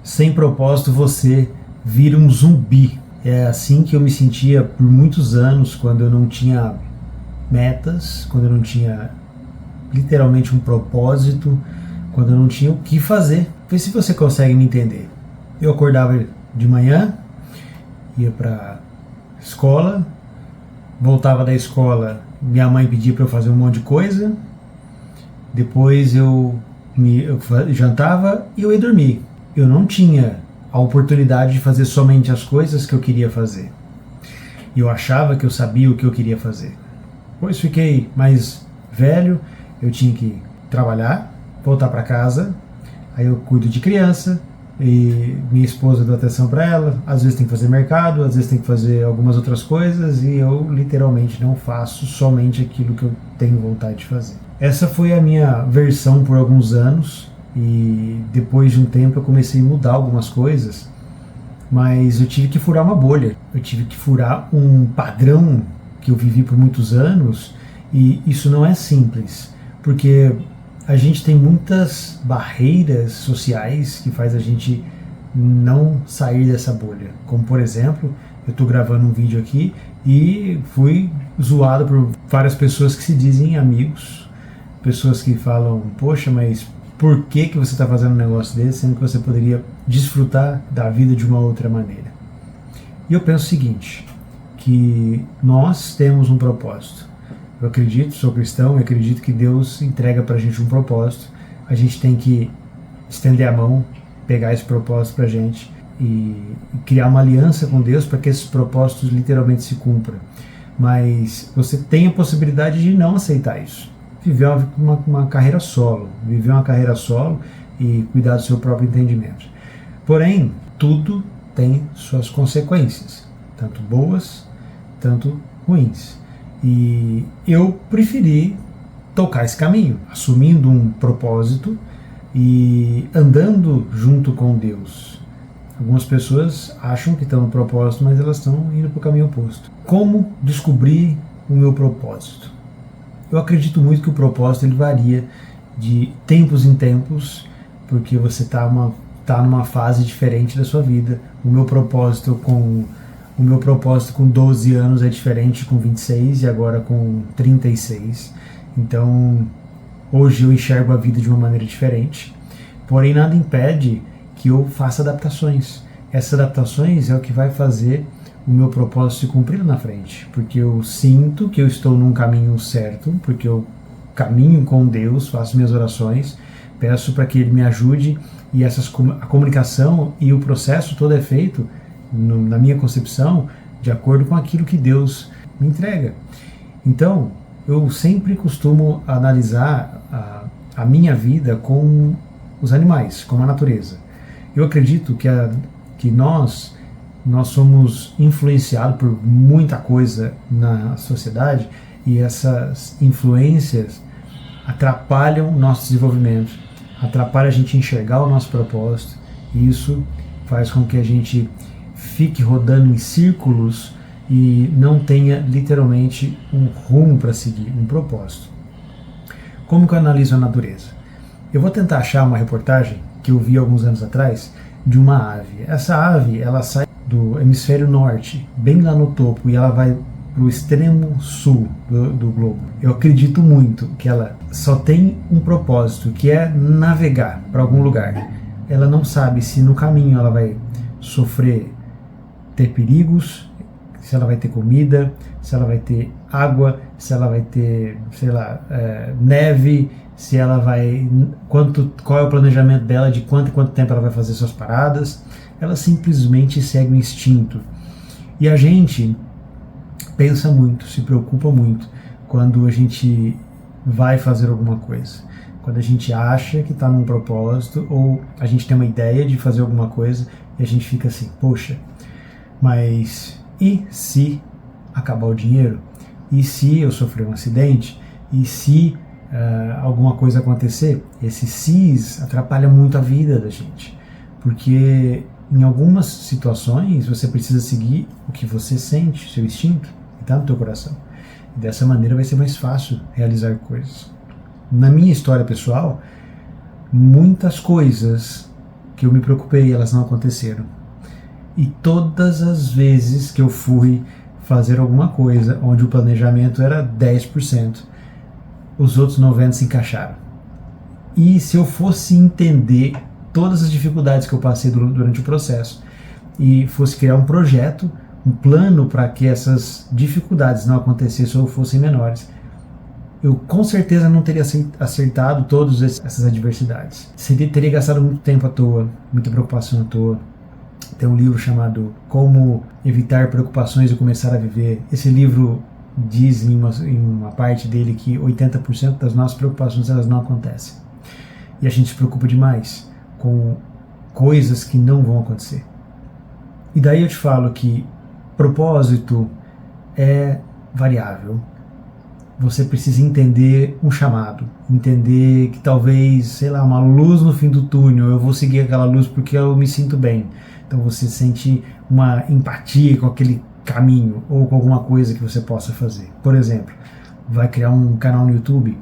Sem propósito você vira um zumbi. É assim que eu me sentia por muitos anos, quando eu não tinha metas, quando eu não tinha literalmente um propósito, quando eu não tinha o que fazer. Vê se você consegue me entender. Eu acordava de manhã, ia para escola, voltava da escola, minha mãe pedia para eu fazer um monte de coisa, depois eu jantava e eu ia dormir. Eu não tinha a oportunidade de fazer somente as coisas que eu queria fazer. E eu achava que eu sabia o que eu queria fazer. Depois fiquei mais velho, eu tinha que trabalhar, voltar para casa, aí eu cuido de criança, e minha esposa dá atenção para ela, às vezes tem que fazer mercado, às vezes tem que fazer algumas outras coisas, e eu literalmente não faço somente aquilo que eu tenho vontade de fazer. Essa foi a minha versão por alguns anos, e depois de um tempo eu comecei a mudar algumas coisas, mas eu tive que furar uma bolha, eu tive que furar um padrão que eu vivi por muitos anos, e isso não é simples, porque a gente tem muitas barreiras sociais que faz a gente não sair dessa bolha. Como, por exemplo, eu estou gravando um vídeo aqui e fui zoado por várias pessoas que se dizem amigos, pessoas que falam, poxa, mas por que você está fazendo um negócio desse, sendo que você poderia desfrutar da vida de uma outra maneira? E eu penso o seguinte, que nós temos um propósito. Eu acredito, sou cristão, eu acredito que Deus entrega pra gente um propósito. A gente tem que estender a mão, pegar esse propósito pra gente e criar uma aliança com Deus para que esses propósitos literalmente se cumpram. Mas você tem a possibilidade de não aceitar isso. Viver uma carreira solo, viver uma carreira solo e cuidar do seu próprio entendimento. Porém, tudo tem suas consequências, tanto boas, tanto ruins. E eu preferi tocar esse caminho, assumindo um propósito e andando junto com Deus. Algumas pessoas acham que estão no propósito, mas elas estão indo para o caminho oposto. Como descobrir o meu propósito? Eu acredito muito que o propósito ele varia de tempos em tempos, porque você está numa fase diferente da sua vida. O meu propósito com 12 anos é diferente com 26 e agora com 36. Então, hoje eu enxergo a vida de uma maneira diferente. Porém, nada impede que eu faça adaptações. Essas adaptações é o que vai fazer o meu propósito se cumprir lá na frente. Porque eu sinto que eu estou num caminho certo, porque eu caminho com Deus, faço minhas orações, peço para que Ele me ajude e a comunicação e o processo todo é feito na minha concepção, de acordo com aquilo que Deus me entrega. Então, eu sempre costumo analisar a minha vida com os animais, com a natureza. Eu acredito que nós somos influenciados por muita coisa na sociedade e essas influências atrapalham o nosso desenvolvimento, atrapalham a gente enxergar o nosso propósito, e isso faz com que a gente fique rodando em círculos e não tenha literalmente um rumo para seguir, um propósito. Como que eu analiso a natureza? Eu vou tentar achar uma reportagem que eu vi alguns anos atrás de uma ave. Essa ave, ela sai do hemisfério norte, bem lá no topo, e ela vai para o extremo sul do globo. Eu acredito muito que ela só tem um propósito, que é navegar para algum lugar. Ela não sabe se no caminho ela vai sofrer, ter perigos, se ela vai ter comida, se ela vai ter água, se ela vai ter, sei lá, neve, se ela vai, qual é o planejamento dela de quanto tempo ela vai fazer suas paradas. Ela simplesmente segue o instinto. E a gente pensa muito, se preocupa muito quando a gente vai fazer alguma coisa. Quando a gente acha que está num propósito, ou a gente tem uma ideia de fazer alguma coisa e a gente fica assim, poxa, mas e se acabar o dinheiro? E se eu sofrer um acidente? E se alguma coisa acontecer? Esse sis atrapalha muito a vida da gente, porque em algumas situações você precisa seguir o que você sente, seu instinto, que está no teu coração. E dessa maneira vai ser mais fácil realizar coisas. Na minha história pessoal, muitas coisas que eu me preocupei e elas não aconteceram. E todas as vezes que eu fui fazer alguma coisa onde o planejamento era 10%, os outros 90% se encaixaram. E se eu fosse entender todas as dificuldades que eu passei durante o processo e fosse criar um projeto, um plano para que essas dificuldades não acontecessem ou fossem menores, eu com certeza não teria acertado todas essas adversidades. Teria gastado muito tempo à toa, muita preocupação à toa. Tem um livro chamado Como Evitar Preocupações e Começar a Viver. Esse livro diz em uma parte dele que 80% das nossas preocupações elas não acontecem. E a gente se preocupa demais com coisas que não vão acontecer. E daí eu te falo que propósito é variável. Você precisa entender um chamado, entender que talvez, sei lá, uma luz no fim do túnel, eu vou seguir aquela luz porque eu me sinto bem. Então você sente uma empatia com aquele caminho ou com alguma coisa que você possa fazer. Por exemplo, vai criar um canal no YouTube,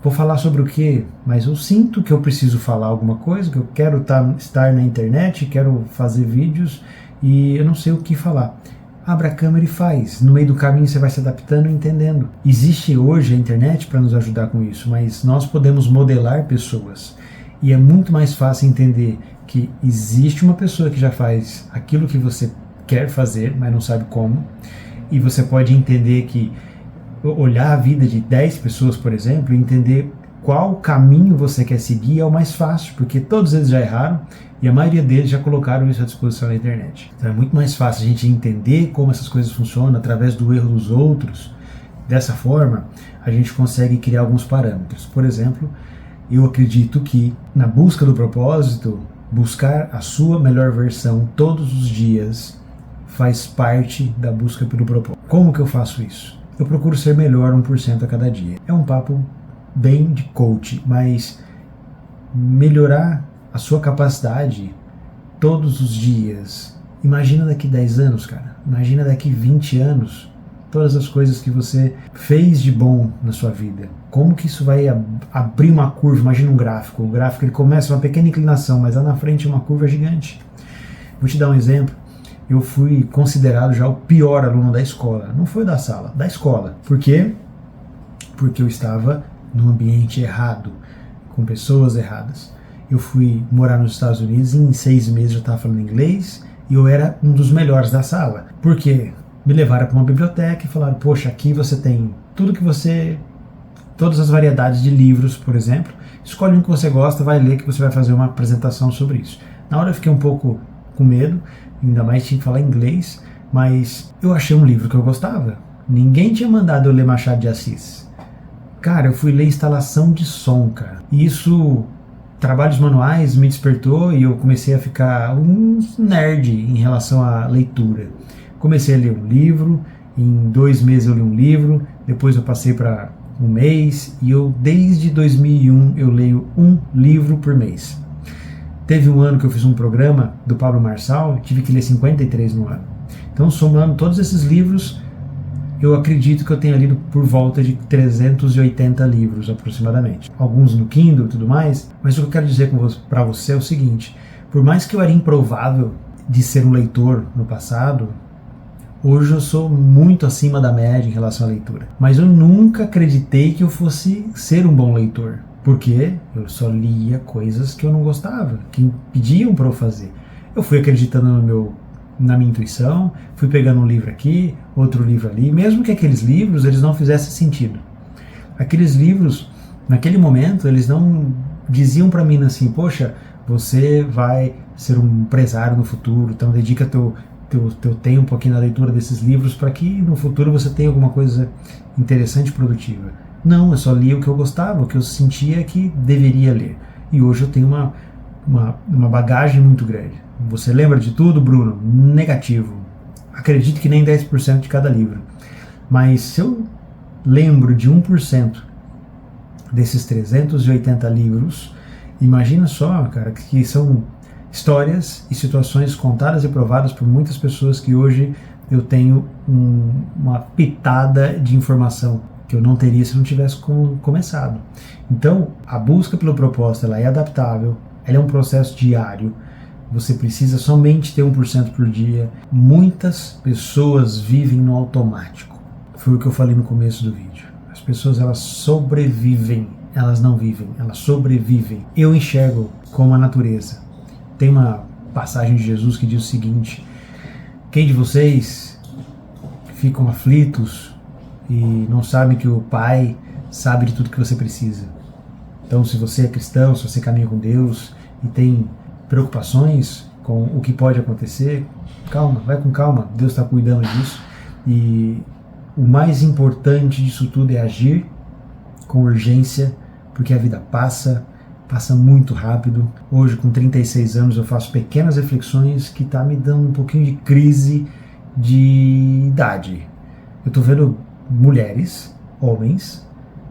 vou falar sobre o quê? Mas eu sinto que eu preciso falar alguma coisa, que eu quero estar na internet, quero fazer vídeos e eu não sei o que falar. Abra a câmera e faz. No meio do caminho você vai se adaptando e entendendo. Existe hoje a internet para nos ajudar com isso, mas nós podemos modelar pessoas. E é muito mais fácil entender que existe uma pessoa que já faz aquilo que você quer fazer, mas não sabe como. E você pode entender que olhar a vida de 10 pessoas, por exemplo, e entender qual caminho você quer seguir é o mais fácil, porque todos eles já erraram e a maioria deles já colocaram isso à disposição na internet. Então é muito mais fácil a gente entender como essas coisas funcionam através do erro dos outros. Dessa forma, a gente consegue criar alguns parâmetros. Por exemplo, eu acredito que na busca do propósito, buscar a sua melhor versão todos os dias faz parte da busca pelo propósito. Como que eu faço isso? Eu procuro ser melhor 1% a cada dia. É um papo bem de coach, mas melhorar a sua capacidade todos os dias. Imagina daqui 10 anos, cara. Imagina daqui 20 anos. Todas as coisas que você fez de bom na sua vida. Como que isso vai abrir uma curva? Imagina um gráfico. O gráfico ele começa uma pequena inclinação, mas lá na frente é uma curva gigante. Vou te dar um exemplo. Eu fui considerado já o pior aluno da escola. Não foi da sala, da escola. Por quê? Porque eu estava num ambiente errado, com pessoas erradas. Eu fui morar nos Estados Unidos e em 6 meses eu estava falando inglês e eu era um dos melhores da sala. Por quê? Me levaram para uma biblioteca e falaram, poxa, aqui você tem tudo que você... todas as variedades de livros, por exemplo. Escolhe um que você gosta, vai ler que você vai fazer uma apresentação sobre isso. Na hora eu fiquei um pouco com medo, ainda mais tinha que falar inglês, mas eu achei um livro que eu gostava. Ninguém tinha mandado eu ler Machado de Assis. Cara, eu fui ler instalação de som, cara. E isso, trabalhos manuais, me despertou e eu comecei a ficar um nerd em relação à leitura. Comecei a ler um livro, em 2 meses eu li um livro, depois eu passei para um mês e eu, desde 2001, eu leio um livro por mês. Teve um ano que eu fiz um programa do Pablo Marçal, tive que ler 53 no ano. Então, somando todos esses livros, eu acredito que eu tenha lido por volta de 380 livros aproximadamente. Alguns no Kindle e tudo mais, mas o que eu quero dizer para você é o seguinte, por mais que eu era improvável de ser um leitor no passado, hoje eu sou muito acima da média em relação à leitura. Mas eu nunca acreditei que eu fosse ser um bom leitor, porque eu só lia coisas que eu não gostava, que pediam para eu fazer. Eu fui acreditando na minha intuição, fui pegando um livro aqui, outro livro ali, mesmo que aqueles livros eles não fizessem sentido. Aqueles livros, naquele momento, eles não diziam para mim assim, poxa, você vai ser um empresário no futuro, então dedica teu tempo aqui na leitura desses livros para que no futuro você tenha alguma coisa interessante e produtiva. Não, eu só lia o que eu gostava, o que eu sentia que deveria ler. E hoje eu tenho uma bagagem muito grande. Você lembra de tudo, Bruno? Negativo. Acredito que nem 10% de cada livro. Mas se eu lembro de 1% desses 380 livros, imagina só, cara, que são histórias e situações contadas e provadas por muitas pessoas que hoje eu tenho uma pitada de informação que eu não teria se não tivesse começado. Então, a busca pelo propósito ela é adaptável, ela é um processo diário. Você precisa somente ter 1% por dia. Muitas pessoas vivem no automático. Foi o que eu falei no começo do vídeo. As pessoas, elas sobrevivem, elas não vivem, elas sobrevivem. Eu enxergo como a natureza. Tem uma passagem de Jesus que diz o seguinte: quem de vocês ficam aflitos e não sabe que o Pai sabe de tudo que você precisa? Então, se você é cristão, se você caminha com Deus e tem preocupações com o que pode acontecer, calma, vai com calma, Deus está cuidando disso. E o mais importante disso tudo é agir com urgência, porque a vida passa muito rápido. Hoje, com 36 anos, eu faço pequenas reflexões que tá me dando um pouquinho de crise de idade. Eu tô vendo mulheres, homens,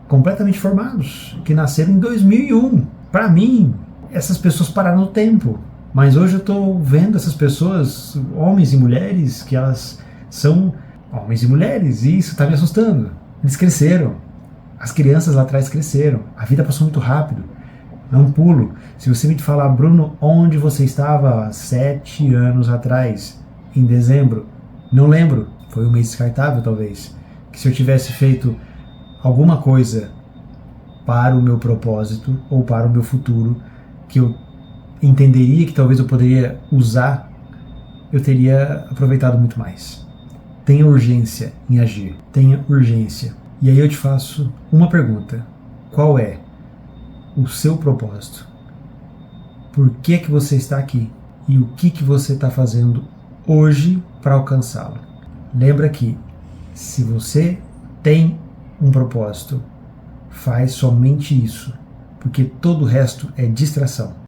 completamente formados, que nasceram em 2001. Para mim, essas pessoas pararam no tempo. Mas hoje eu tô vendo essas pessoas, homens e mulheres, que elas são homens e mulheres, e isso tá me assustando. Eles cresceram. As crianças lá atrás cresceram. A vida passou muito rápido. É um pulo. Se você me falar, Bruno, onde você estava há 7 anos atrás, em dezembro? Não lembro. Foi um mês descartável, talvez. Que se eu tivesse feito alguma coisa para o meu propósito ou para o meu futuro, que eu entenderia que talvez eu poderia usar, eu teria aproveitado muito mais. Tenha urgência em agir. Tenha urgência. E aí eu te faço uma pergunta. Qual é o seu propósito? Por que que você está aqui? E o que que você está fazendo hoje para alcançá-lo? Lembra que se você tem um propósito, faz somente isso, porque todo o resto é distração.